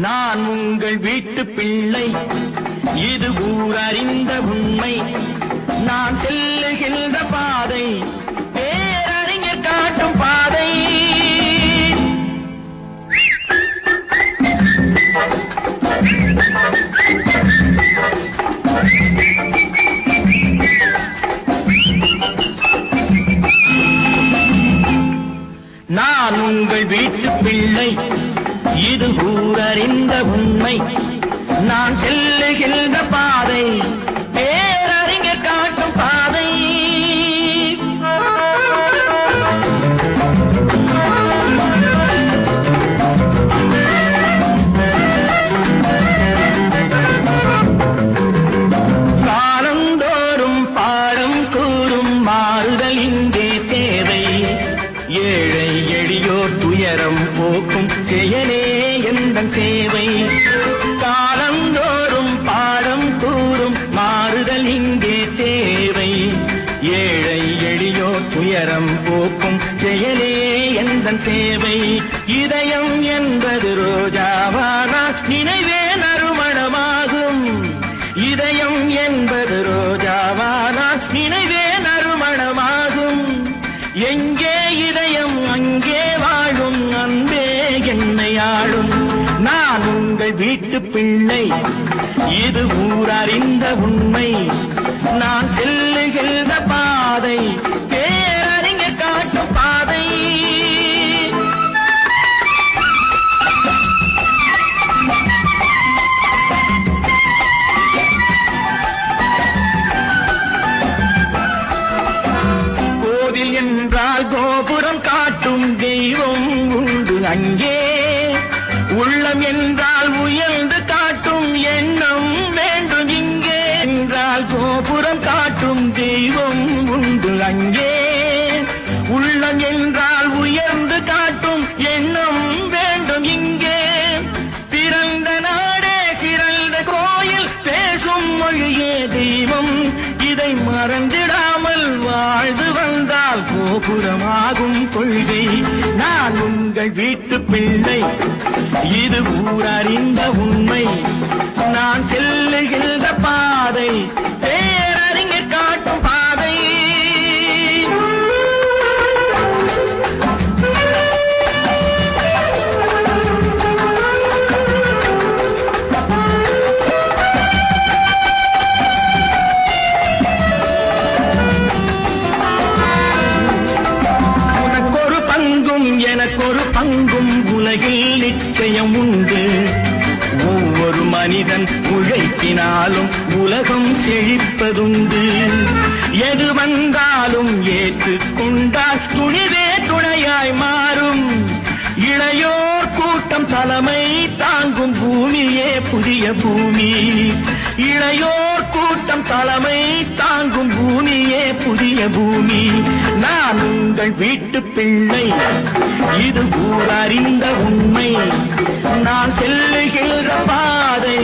நான் உங்கள் வீட்டு பிள்ளை, இது ஊரறிந்த உண்மை. நான் செல்லுகின்ற பாதை பேரறிஞர் காட்டும் பாதை. நான் உங்கள் வீட்டு பிள்ளை, இது ஊரறிந்த உண்மை. நான் செல்லுகின்ற பாதை பேரறிஞர் காட்டும் பாதை. காலந்தோறும் பாடம் கூறும் மாறுதல் இங்கே தேவை. ஏழை எளியோர் துயரம் போக்கும் செயலே எந்தன் சேவை. காலந்தோறும் பாடம் கூறும் மாறுதல் இங்கே தேவை. ஏழை எளியோர் துயரம் போக்கும் செயலே எந்தன் சேவை. இதயம் என்பது ரோஜாவானால் நினைவே நறுமணமாகும். இதயம் என்பது ரோஜாவானால் நினைவே நறுமணமாகும். எங்கே இதயம் அங்கே வாழும் அன்பே என்னை ஆளும். நான் உங்கள் வீட்டு பிள்ளை, இது ஊரறிந்த உண்மை. நான் செல்லுகின்ற பாதை பேரறிஞர் காட்டும் பாதை. கோவில் என்றால் கோபுரம் காட்டும் தெய்வம் உண்டு அங்கே. உள்ளம் என்றால் உயர்ந்து காட்டும் எண்ணம் வேண்டும் இங்கே. என்றால் கோபுரம் காட்டும் தெய்வம் உண்டு அங்கே. உள்ளம் என்றால் உயர்ந்து காட்டும் எண்ணம் வேண்டும் இங்கே. பிறந்த நாடே சிறந்த கோயில், பேசும் மொழியே தெய்வம். இதை மறந்திடாமல் வாழ்ந்து வந்தால் கோபுரமாகும் கொள்கை. நான் உங்கள் வீட்டு பிள்ளை, இது ஊரறிந்த உண்மை. நான் செல்லுகின்ற பாதை பேரறிஞர் காட்டும் பாதை. உனக்கொரு பங்கும் எனக்கொரு பங்கும் உலகில் நிச்சயம் உண்டு. ஒவ்வொரு மனிதன் உழைப்பினாலும் உலகம் செழிப்பதுண்டு. எது வந்தாலும் ஏற்றுக்கொண்டால் துணிவே துணையாய் மாறும். இளையோர் கூட்டம் தலைமை தாங்கும் பூமியே புதிய பூமி. இளையோர் கூட்டம் தலைமை தாங்கும் பூமியே புதிய பூமி. நான் உங்கள் வீட்டு பிள்ளை, இது ஊரறிந்த உண்மை. நான் செல்லுகின்ற பாதை